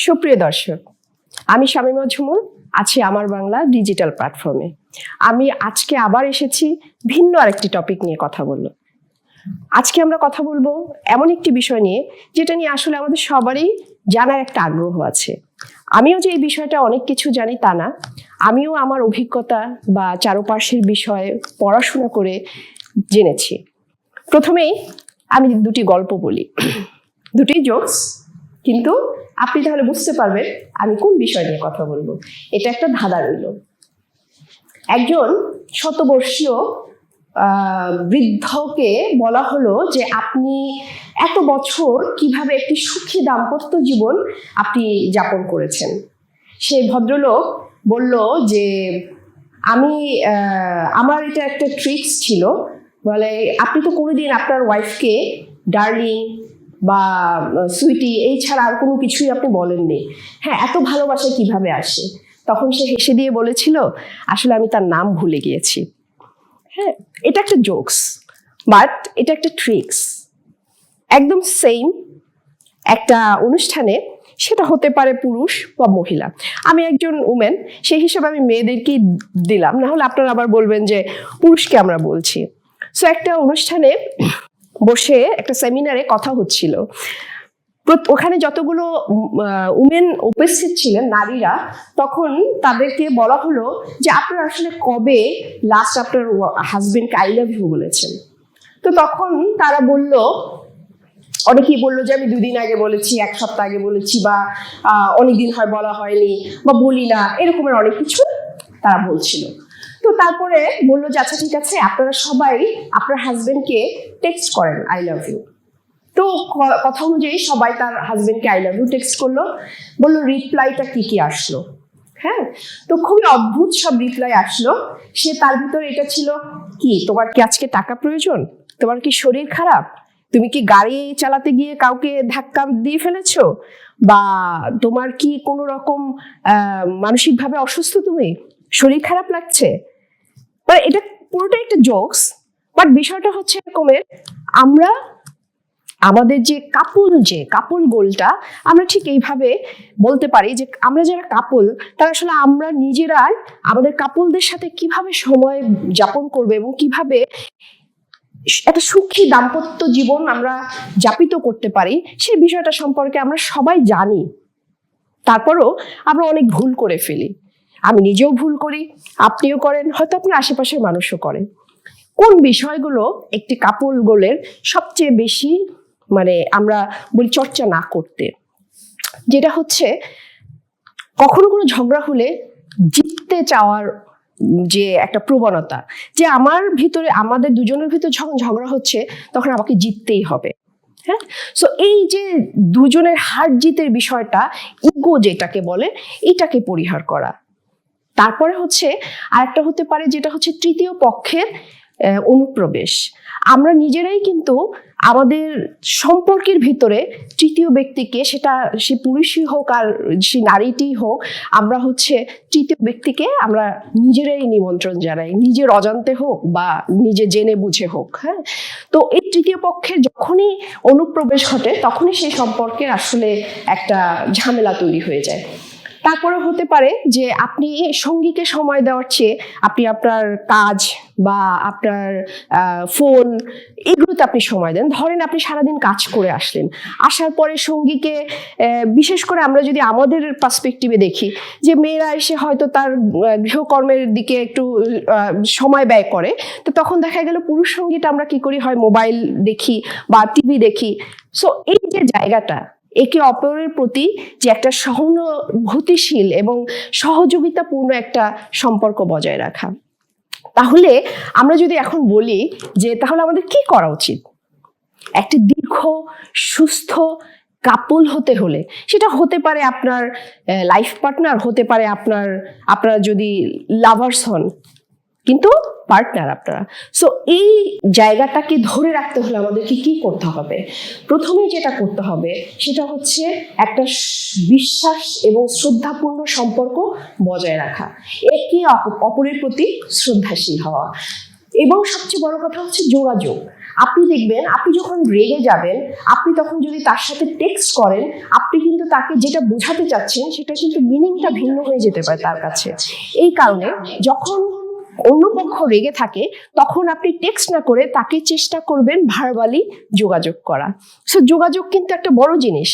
সুপ্রিয় দর্শক, আমি শামীমা ঝুমুর আছি আমার বাংলা ডিজিটাল প্ল্যাটফর্মে। আমি আজকে আবার এসেছি ভিন্ন আরেকটি টপিক নিয়ে কথা বলবো। আজকে আমরা কথা বলবো এমন একটি বিষয় নিয়ে যেটা নিয়ে আসলে আমাদের সবারই জানার একটা আগ্রহ আছে। আমিও যে এই বিষয়টা অনেক কিছু জানি তা না, আমিও আমার অভিজ্ঞতা বা চারপাশের বিষয়ে পড়াশোনা করে জেনেছি। প্রথমেই আমি দুটি গল্প বলি, দুটি জোকস, কিন্তু আপনি তাহলে বুঝতে পারবেন আমি কোন বিষয় নিয়ে কথা বলবো। এটা একটা ধাঁধা রইল। একজন শতবর্ষীয় বৃদ্ধকে বলা হলো যে আপনি এত বছর কিভাবে একটি সুখী দাম্পত্য জীবন আপনি যাপন করেছেন। সেই ভদ্রলোক বলল যে আমার এটা একটা ট্রিক্স ছিল। বলে, আপনি তো কোনোদিন আপনার ওয়াইফকে ডার্লিং বা সুইটি এই ছাড়া আর কোনো কিছুই আপনি বলেননি। হ্যাঁ, এত ভালোবাসা কিভাবে আসে? তখন সে হেসে দিয়ে বলেছিল, আসলে আমি তার নাম ভুলে গিয়েছি। হ্যাঁ, এটা একটা জোকস, বাট এটা একটা ট্রিক্স। একদম সেম একটা অনুষ্ঠানে, সেটা হতে পারে পুরুষ বা মহিলা। আমি একজন উমেন, সেই হিসাবে আমি মেয়েদেরকেই দিলাম, না হলে আপনারা আবার বলবেন যে পুরুষকে আমরা বলছি। সো একটা অনুষ্ঠানে বসে একটা সেমিনারে কথা হচ্ছিল। ওখানে যতগুলো উমেন উপস্থিত ছিলেন, নারীরা, তখন তাদেরকে বলা হলো যে আপনারা আসলে কবে লাস্ট আপনার হাজবেন্ডকে আই লাভ ইউ বলেছেন। তো তখন তারা বলল, অনেকেই বললো যে আমি 2 দিন আগে বলেছি, 1 সপ্তাহ আগে বলেছি, বা অনেকদিন হয় বলা হয়নি, বা বলি না, এরকমের অনেক কিছু তারা বলছিল। তো তারপরে বললো যে আচ্ছা ঠিক আছে, আপনারা সবাই আপনার হাজবেন্ডকে টেক্সট করেন আই লাভ ইউ। তো কথা অনুযায়ী সবাই তার হাজবেন্ডকে আই লাভ ইউ টেক্সট করলো। বললো রিপ্লাইটা কি আসলো। হ্যাঁ, তো খুবই অদ্ভুত সব রিপ্লাই আসলো। সে তার ভিতরে এটা ছিল, কি তোমার কি আজকে টাকা প্রয়োজন? তোমার কি শরীর খারাপ? তুমি কি গাড়ি চালাতে গিয়ে কাউকে ধাক্কা দিয়ে ফেলেছো? বা তোমার কি কোনো রকম মানসিকভাবে অসুস্থ? তুমি শরীর খারাপ লাগছে? মানে এটা পুরোটাই একটা জোকস, বাট বিষয়টা হচ্ছে এরকমের, আমরা আমাদের যে কাপল গোলটা আমরা ঠিক এইভাবে বলতে পারি যে আমরা যারা কাপল, তারা আসলে আমরা নিজেরাই আমাদের কাপলদের সাথে কিভাবে সময় যাপন করবে এবং কিভাবে একটা সুখী দাম্পত্য জীবন আমরা যাপিত করতে পারি, সেই বিষয়টা সম্পর্কে আমরা সবাই জানি। তারপরও আমরা অনেক ভুল করে ফেলি। আমি নিজেও ভুল করি, আপনিও করেন, হয়তো আপনার আশেপাশের মানুষও করেন। কোন বিষয়গুলো একটি কাপল গোলের সবচেয়ে বেশি আমরা বলি চর্চা না করতে? যেটা হচ্ছে, কখনো কোনো ঝগড়া হলে জিততে চাওয়ার যে একটা প্রবণতা, যে আমাদের দুজনের ভিতরে যখন ঝগড়া হচ্ছে তখন আমাকে জিততেই হবে। হ্যাঁ, সো এই যে দুজনের হার জিতের বিষয়টা, ইগো যেটাকে বলে, এটাকে পরিহার করা। তারপরে হচ্ছে আরেকটা হতে পারে, যেটা হচ্ছে তৃতীয় পক্ষের অনুপ্রবেশ। আমরা নিজেরাই কিন্তু আমাদের সম্পর্কের ভিতরে তৃতীয় ব্যক্তিকে, সেটা সে পুরুষই হোক আর সে নারীটি হোক, আমরা হচ্ছে তৃতীয় ব্যক্তিকে আমরা নিজেরাই নিমন্ত্রণ জানাই, নিজের অজান্তে হোক বা নিজে জেনে বুঝে হোক। হ্যাঁ, তো এই তৃতীয় পক্ষের যখনই অনুপ্রবেশ ঘটে তখনই সেই সম্পর্কের আসলে একটা ঝামেলা তৈরি হয়ে যায়। তারপরে হতে পারে যে আপনি সঙ্গীকে সময় দেওয়ার চেয়ে আপনি আপনার কাজ বা আপনার ফোন, এগুলোতে আপনি সময় দেন। ধরেন আপনি সারাদিন কাজ করে আসলেন, আসার পরে সঙ্গীকে, বিশেষ করে আমরা যদি আমাদের পার্সপেক্টিভে দেখি, যে মেয়েরা এসে হয়তো তার গৃহকর্মের দিকে একটু সময় ব্যয় করে, তো তখন দেখা গেল পুরুষ সঙ্গীটা আমরা কি করি, হয় মোবাইল দেখি বা টিভি দেখি। সো এই যে জায়গাটা, একে অপরের প্রতি যে একটা সহানুভূতিশীল এবং সহযোগিতাপূর্ণ একটা সম্পর্ক বজায় রাখা। তাহলে আমরা যদি এখন বলি যে তাহলে আমাদের কি করা উচিত, একটি দীর্ঘ সুস্থ কাপল হতে হলে, সেটা হতে পারে আপনার লাইফ পার্টনার, হতে পারে আপনারা যদি লাভার্স হন, কিন্তু পার্টনার আপনারা। সো এই জায়গাটাকে ধরে রাখতে হলে আমাদেরকে কি করতে হবে? প্রথমে যেটা করতে হবে সেটা হচ্ছে একটা বিশ্বাস এবং শ্রদ্ধাপূর্ণ সম্পর্ক বজায় রাখা, একে অপরের প্রতি শ্রদ্ধাশীল হওয়া। এবং সবচেয়ে বড় কথা হচ্ছে যোগাযোগ। আপনি দেখবেন আপনি যখন রেগে যাবেন, আপনি তখন যদি তার সাথে টেক্সট করেন, আপনি কিন্তু তাকে যেটা বোঝাতে চাচ্ছেন সেটা কিন্তু মিনিংটা ভিন্ন হয়ে যেতে পারে তার কাছে। এই কারণে যখন অন্য পক্ষ রেগে থাকে তখন আপনি টেক্সট না করে তাকে চেষ্টা করবেন ভার্বালি যোগাযোগ করা। সো যোগাযোগ কিন্তু একটা বড় জিনিস।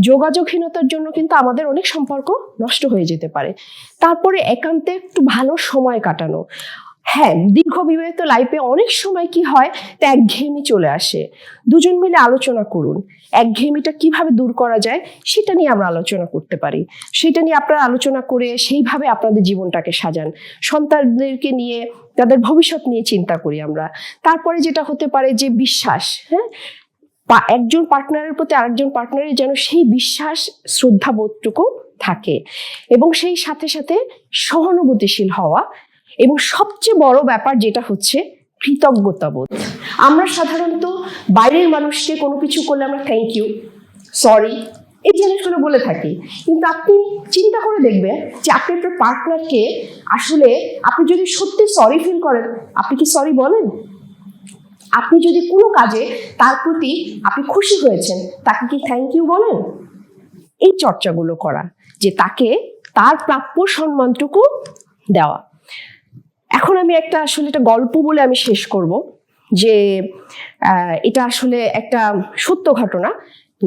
যোগাযোগহীনতার জন্য কিন্তু আমাদের অনেক সম্পর্ক নষ্ট হয়ে যেতে পারে। তারপরে একান্তে একটু ভালো সময় কাটানো। হ্যাঁ, দীর্ঘ বিবাহিত লাইফে অনেক সময় কি হয়, তা একঘেয়েমি চলে আসে। দুজন মিলে আলোচনা করুন একঘেয়েমিটা কিভাবে দূর করা যায়, সেটা নিয়ে আমরা আলোচনা করতে পারি। সেটা নিয়ে আপনারা আলোচনা করে সেইভাবে আপনাদের জীবনটাকে সাজান। সন্তানদেরকে নিয়ে, তাদের ভবিষ্যৎ নিয়ে চিন্তা করি আমরা। তারপরে যেটা হতে পারে যে বিশ্বাস, হ্যাঁ, একজন পার্টনারের প্রতি আরেকজন পার্টনারের যেন সেই বিশ্বাস শ্রদ্ধাবোধটুকু থাকে, এবং সেই সাথে সাথে সহানুভূতিশীল হওয়া, এবং সবচেয়ে বড় ব্যাপার যেটা হচ্ছে কৃতজ্ঞতাবোধ। আমরা সাধারণত বাইরের মানুষকে কোনো কিছু করলে আমরা থ্যাংক ইউ, সরি, এই জিনিসগুলো বলে থাকি। কিন্তু আপনি চিন্তা করে দেখবেন যে আপনি আপনার পার্টনারকে আসলে আপনি যদি সত্যি সরি ফিল করেন, আপনি কি সরি বলেন? আপনি যদি কোনো কাজে তার প্রতি আপনি খুশি হয়েছেন, তাকে কি থ্যাংক ইউ বলেন? এই চর্চাগুলো করা, যে তাকে তার প্রাপ্য সম্মানটুকু দেওয়া। এখন আমি একটা গল্প বলে আমি শেষ করব, যে এটা আসলে একটা সত্য ঘটনা,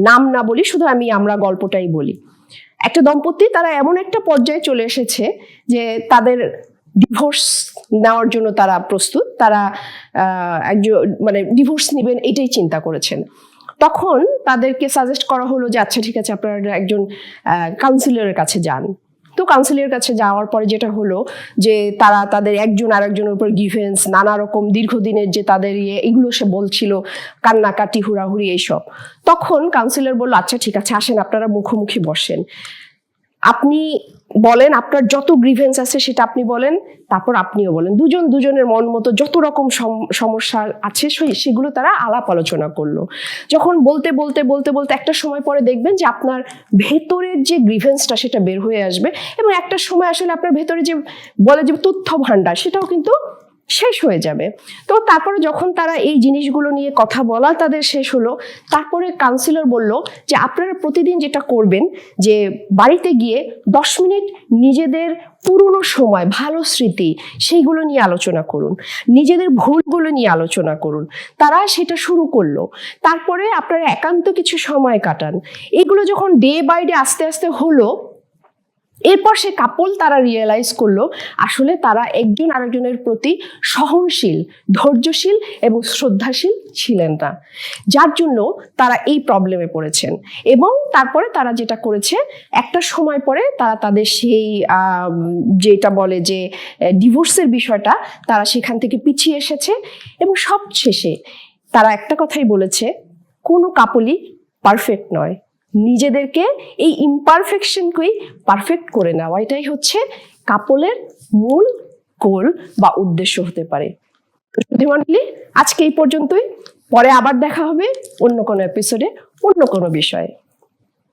নাম না বলি, শুধু আমরা গল্পটাই বলি। একটা দম্পতি, তারা এমন একটা পর্যায়ে চলে এসেছে যে তাদের ডিভোর্স নেওয়ার জন্য তারা প্রস্তুত। তারা ডিভোর্স নেবেন এটাই চিন্তা করেছেন। তখন তাদেরকে সাজেস্ট করা হলো যে আচ্ছা ঠিক আছে, আপনারা একজন কাউন্সিলরের কাছে যান। তো কাউন্সিলরের কাছে যাওয়ার পরে যেটা হলো যে তারা তাদের একজন আরেকজনের উপর গ্রিভেন্স, নানা রকম দীর্ঘদিনের যে তাদের এগুলো সে বলছিল, কান্নাকাটি, হুড়াহুড়ি, এইসব। তখন কাউন্সিলর বলল আচ্ছা ঠিক আছে, আসেন আপনারা মুখোমুখি বসেন, আপনি বলেন আপনার যত গ্রিভেন্স আছে সেটা আপনি বলেন, তারপর আপনিও বলেন। দুজন দুজনের মন মতো যত রকম সমস্যা আছে সেগুলো তারা আলাপ আলোচনা করলো। যখন বলতে বলতে বলতে বলতে একটা সময় পরে দেখবেন যে আপনার ভেতরের যে গ্রিভেন্সটা সেটা বের হয়ে আসবে, এবং একটা সময় আসলে আপনার ভেতরে যে বলে যে তথ্য ভান্ডার, সেটাও কিন্তু শেষ হয়ে যাবে। তো তারপরে যখন তারা এই জিনিসগুলো নিয়ে কথা বলা তাদের শেষ হলো, তারপরে কাউন্সিলর বলল যে আপনারা প্রতিদিন যেটা করবেন, যে বাড়িতে গিয়ে 10 মিনিট নিজেদের পুরনো সময়, ভালো স্মৃতি, সেইগুলো নিয়ে আলোচনা করুন, নিজেদের ভুলগুলো নিয়ে আলোচনা করুন। তারা সেটা শুরু করলো। তারপরে আপনারা একান্ত কিছু সময় কাটান। এগুলো যখন ডে বাই ডে আস্তে আস্তে হলো, এরপর সে কাপল তারা রিয়েলাইজ করলো আসলে তারা একজন আরেকজনের প্রতি সহনশীল, ধৈর্যশীল এবং শ্রদ্ধাশীল ছিলেন না, যার জন্য তারা এই প্রবলেমে পড়েছেন। এবং তারপরে তারা যেটা করেছে, একটা সময় পরে তারা তাদের সেই যেটা বলে যে ডিভোর্সের বিষয়টা, তারা সেখান থেকে পিছিয়ে এসেছে। এবং সবশেষে তারা একটা কথাই বলেছে, কোনো কাপলই পারফেক্ট নয়, নিজেদেরকে এই ইমপারফেকশনকেই পারফেক্ট করে নেওয়া, এটাই হচ্ছে কাপলের মূল গোল বা উদ্দেশ্য হতে পারে। তো সুধীমণ্ডলী, আজকে এই পর্যন্তই। পরে আবার দেখা হবে অন্য কোনো এপিসোডে, অন্য কোনো বিষয়ে।